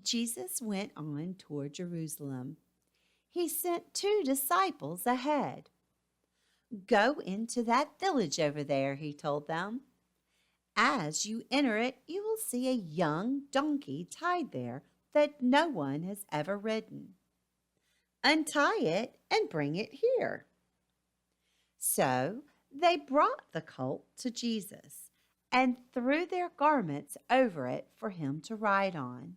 Jesus went on toward Jerusalem. He sent 2 disciples ahead. Go into that village over there, he told them. As you enter it, you will see a young donkey tied there that no one has ever ridden. Untie it and bring it here. So they brought the colt to Jesus and threw their garments over it for him to ride on.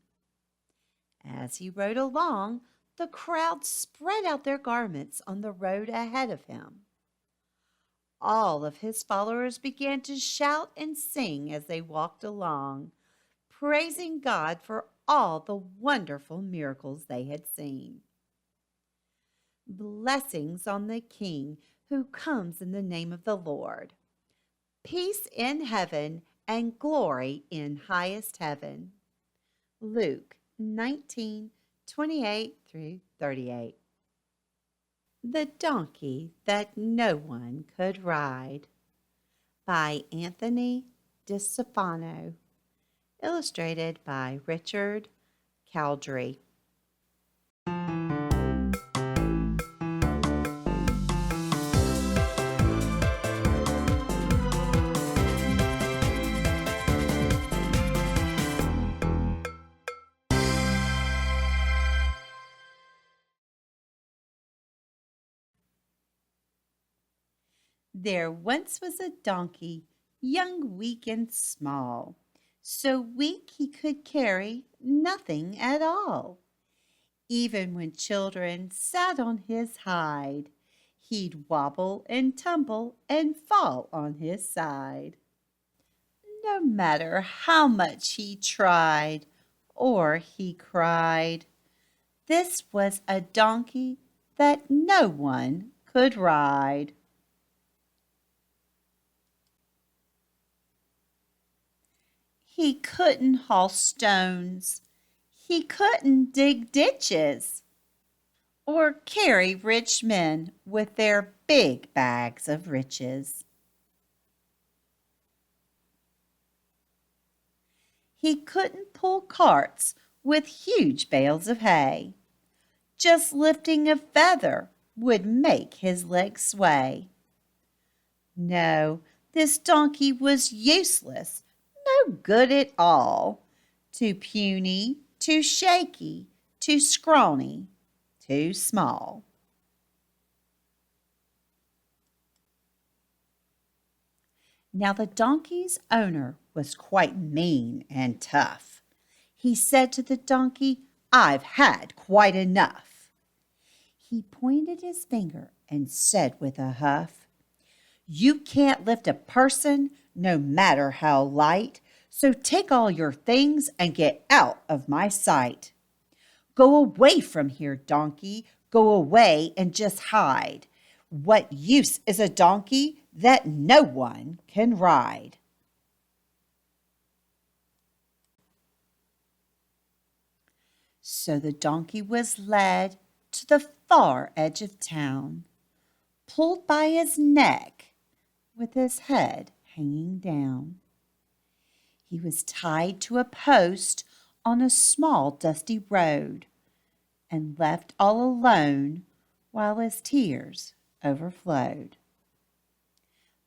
As he rode along, the crowd spread out their garments on the road ahead of him. All of his followers began to shout and sing as they walked along, praising God for all the wonderful miracles they had seen. Blessings on the King who comes in the name of the Lord. Peace in heaven and glory in highest heaven. Luke 19:28 through 38. The Donkey That No One Could Ride by Anthony DeStefano. Illustrated by Richard Cowdery. There once was a donkey, young, weak, and small, so weak he could carry nothing at all. Even when children sat on his hide, he'd wobble and tumble and fall on his side. No matter how much he tried or he cried, this was a donkey that no one could ride. He couldn't haul stones, he couldn't dig ditches, or carry rich men with their big bags of riches. He couldn't pull carts with huge bales of hay. Just lifting a feather would make his legs sway. No, this donkey was useless, no good at all, too puny, too shaky, too scrawny, too small. Now the donkey's owner was quite mean and tough. He said to the donkey, "I've had quite enough." He pointed his finger and said with a huff, "You can't lift a person, no matter how light, so take all your things and get out of my sight. Go away from here, donkey, go away and just hide. What use is a donkey that no one can ride?" So the donkey was led to the far edge of town, pulled by his neck, with his head hanging down. He was tied to a post on a small dusty road and left all alone while his tears overflowed.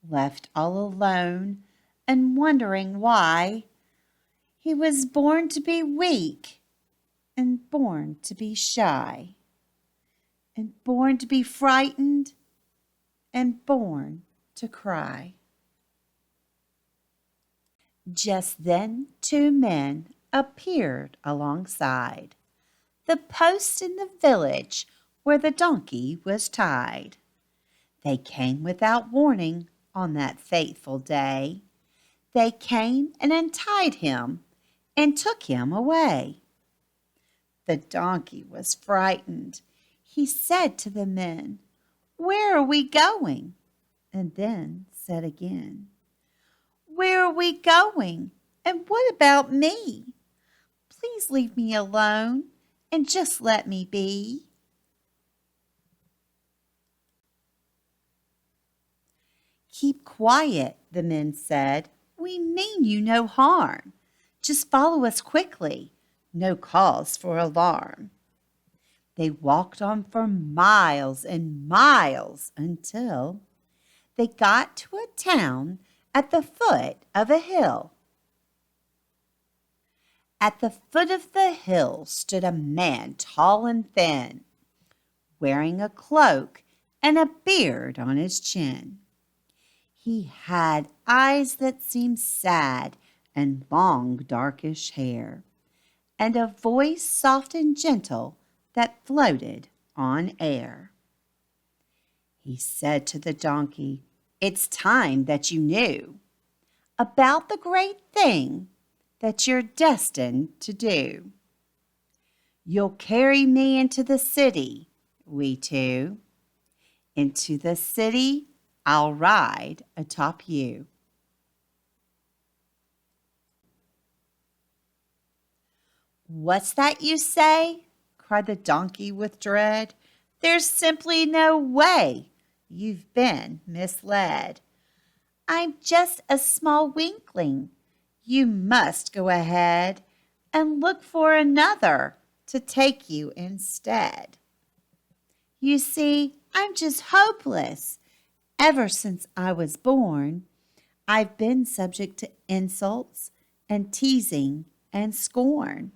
Left all alone and wondering why he was born to be weak and born to be shy and born to be frightened and born to cry. Just then 2 men appeared alongside the post in the village where the donkey was tied. They came without warning on that fateful day. They came and untied him and took him away. The donkey was frightened. He said to the men, "Where are we going?" And then said again, "Where are we going? And what about me? Please leave me alone and just let me be." "Keep quiet," the men said. "We mean you no harm. Just follow us quickly. no cause for alarm. They walked on for miles and miles until they got to a town at the foot of a hill. At the foot of the hill stood a man tall and thin, wearing a cloak and a beard on his chin. He had eyes that seemed sad and long darkish hair, and a voice soft and gentle that floated on air. He said to the donkey, "It's time that you knew about the great thing that you're destined to do. You'll carry me into the city, we two. Into the city I'll ride atop you." "What's that you say?" cried the donkey with dread. "There's simply no way. You've been misled. I'm just a small weakling. You must go ahead and look for another to take you instead. You see, I'm just hopeless. Ever since I was born, I've been subject to insults and teasing and scorn.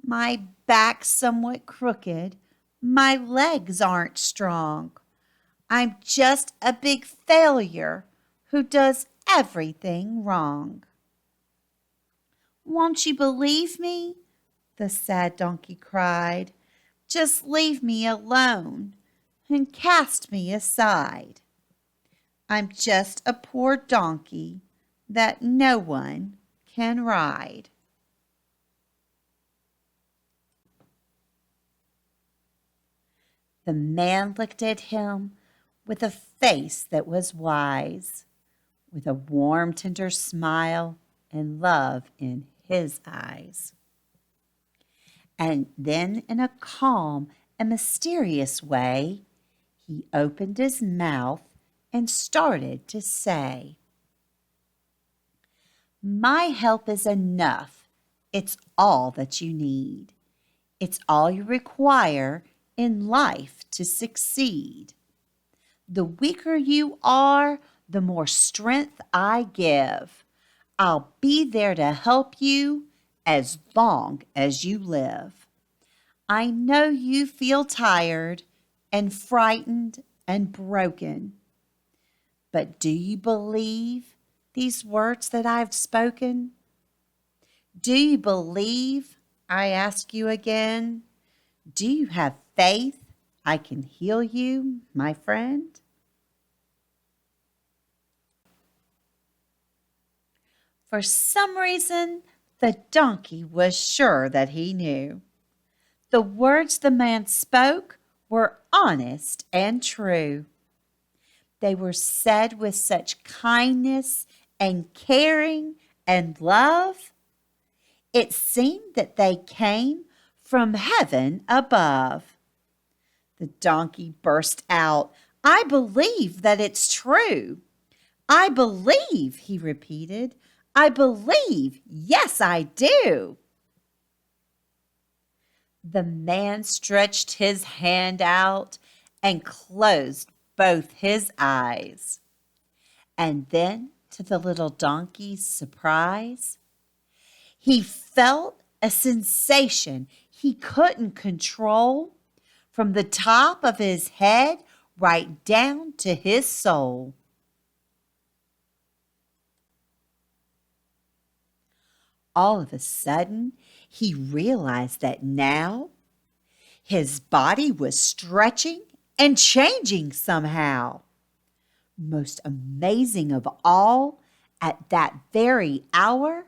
My back's somewhat crooked. My legs aren't strong. I'm just a big failure who does everything wrong. Won't you believe me?" the sad donkey cried. "Just leave me alone and cast me aside. I'm just a poor donkey that no one can ride." The man looked at him with a face that was wise, with a warm, tender smile and love in his eyes. And then, in a calm and mysterious way, he opened his mouth and started to say, "My help is enough. It's all that you need. It's all you require in life to succeed. The weaker you are, the more strength I give. I'll be there to help you as long as you live. I know you feel tired and frightened and broken. But do you believe these words that I've spoken? Do you believe, I ask you again? Do you have faith I can heal you, my friend?" For some reason, the donkey was sure that he knew. The words the man spoke were honest and true. They were said with such kindness and caring and love. It seemed that they came from heaven above. The donkey burst out, "I believe that it's true. I believe," he repeated. "I believe, yes, I do." The man stretched his hand out and closed both his eyes. And then, to the little donkey's surprise, he felt a sensation he couldn't control from the top of his head right down to his soul. All of a sudden, he realized that now his body was stretching and changing somehow. Most amazing of all, at that very hour,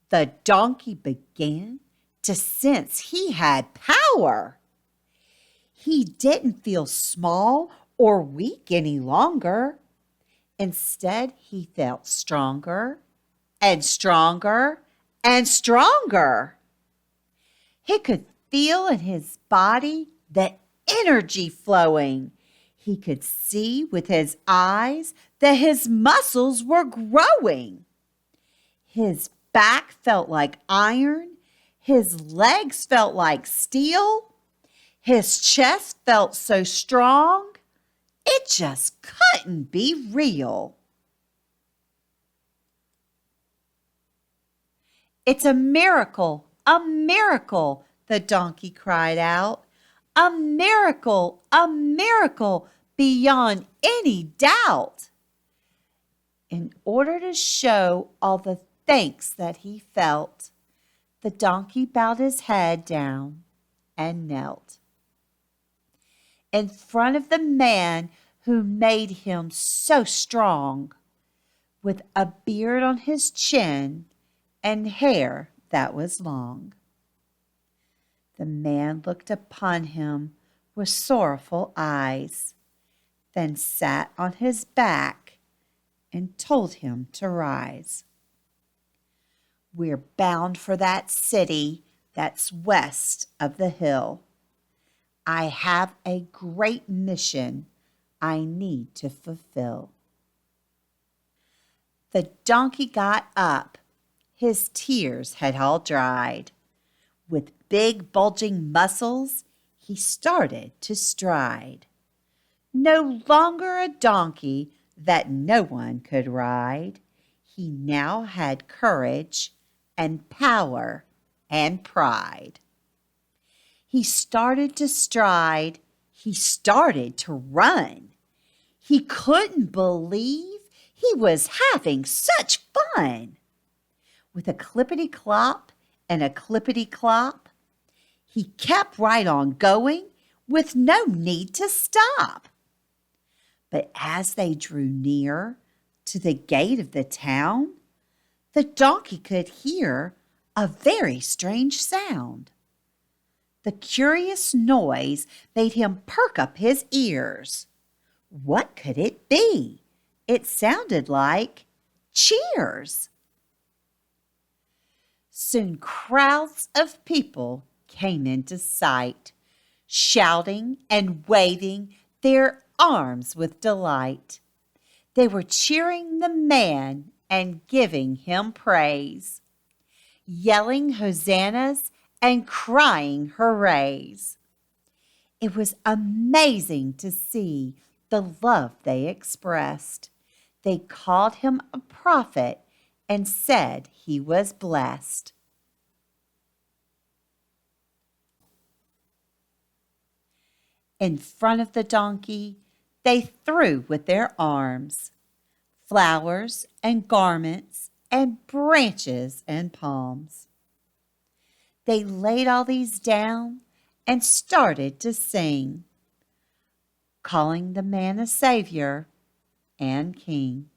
the donkey began to sense he had power. He didn't feel small or weak any longer. Instead, he felt stronger and stronger and stronger. He could feel in his body the energy flowing. He could see with his eyes that his muscles were growing. His back felt like iron His legs felt like steel. His chest felt so strong. It just couldn't be real. It's a miracle, the donkey cried out. A miracle beyond any doubt. In order to show all the thanks that he felt, the donkey bowed his head down and knelt in front of the man who made him so strong, with a beard on his chin and hair that was long. The man looked upon him with sorrowful eyes, then sat on his back and told him to rise. We're bound for that city that's west of the hill. I have a great mission I need to fulfill. The donkey got up. His tears had all dried. With big bulging muscles, he started to stride. No longer a donkey that no one could ride. He now had courage and power and pride. He started to stride. He started to run. He couldn't believe he was having such fun. With a clippity-clop and a clippity-clop, he kept right on going with no need to stop. But as they drew near to the gate of the town, the donkey could hear a very strange sound. The curious noise made him perk up his ears. What could it be? It sounded like cheers. Soon crowds of people came into sight, shouting and waving their arms with delight. They were cheering the man and giving him praise, yelling hosannas and crying hoorays. It was amazing to see the love they expressed. They called him a prophet and said he was blessed. In front of the donkey, they threw with their arms flowers and garments and branches and palms. They laid all these down and started to sing, calling the man a savior and king.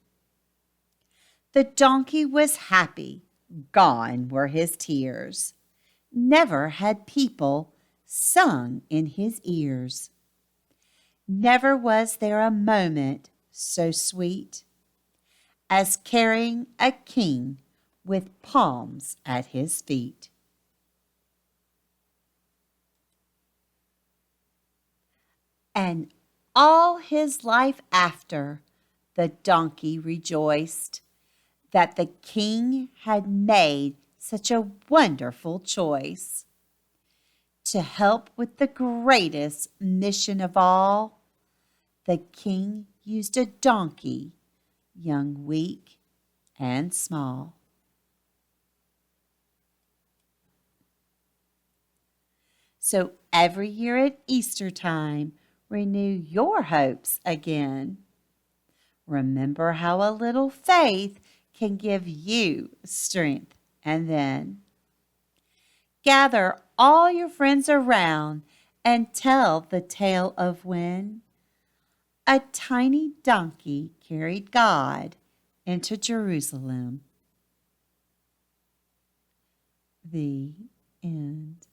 The donkey was happy, gone were his tears. Never had people sung in his ears. Never was there a moment so sweet as carrying a king with palms at his feet. And all his life after, the donkey rejoiced that the king had made such a wonderful choice. To help with the greatest mission of all, the king used a donkey, young, weak, and small. So every year at Easter time, renew your hopes again. Remember how a little faith can give you strength, and then gather all your friends around and tell the tale of when a tiny donkey carried God into Jerusalem. The end.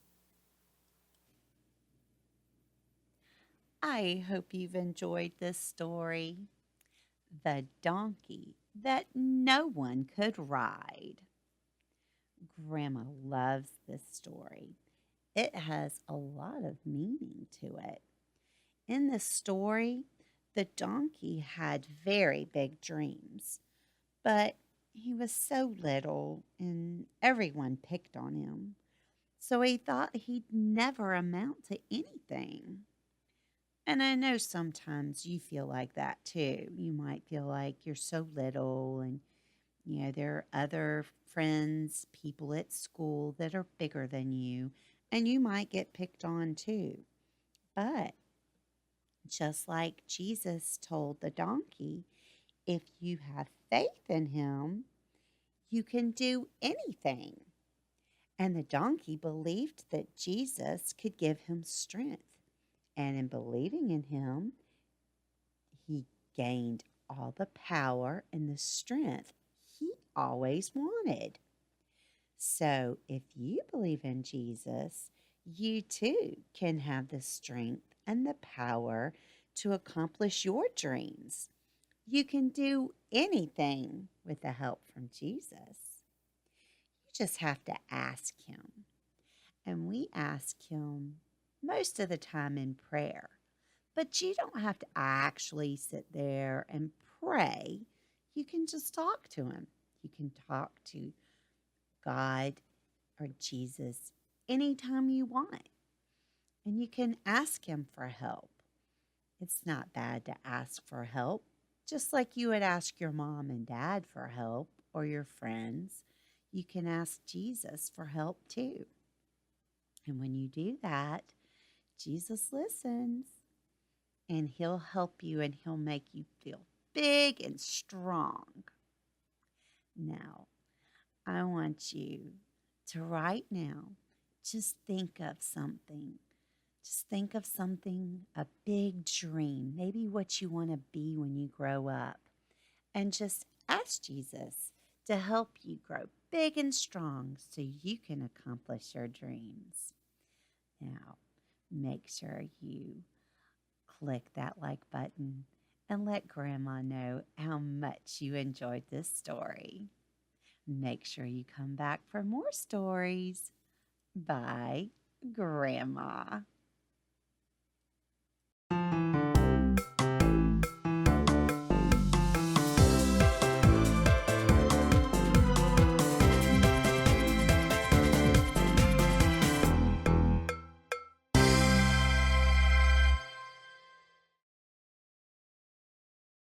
I hope you've enjoyed this story. The donkey that no one could ride. Grandma loves this story. It has a lot of meaning to it. In the story, the donkey had very big dreams, but he was so little and everyone picked on him. So he thought he'd never amount to anything. And I know sometimes you feel like that too. You might feel like you're so little, and there are other friends, people at school that are bigger than you, and you might get picked on too. But just like Jesus told the donkey, if you have faith in him, you can do anything. And the donkey believed that Jesus could give him strength. And in believing in him, he gained all the power and the strength he always wanted. So if you believe in Jesus, you too can have the strength and the power to accomplish your dreams. You can do anything with the help from Jesus. You just have to ask him. And we ask him most of the time in prayer. But you don't have to actually sit there and pray. You can just talk to him. You can talk to God or Jesus anytime you want. And you can ask him for help. It's not bad to ask for help, just like you would ask your mom and dad for help or your friends. You can ask Jesus for help too. And when you do that, Jesus listens and he'll help you and he'll make you feel big and strong. Now, I want you to right now just think of something. Just think of something, a big dream, maybe what you want to be when you grow up. And just ask Jesus to help you grow big and strong so you can accomplish your dreams. Now, make sure you click that like button and let Grandma know how much you enjoyed this story. Make sure you come back for more stories. Bye, Grandma.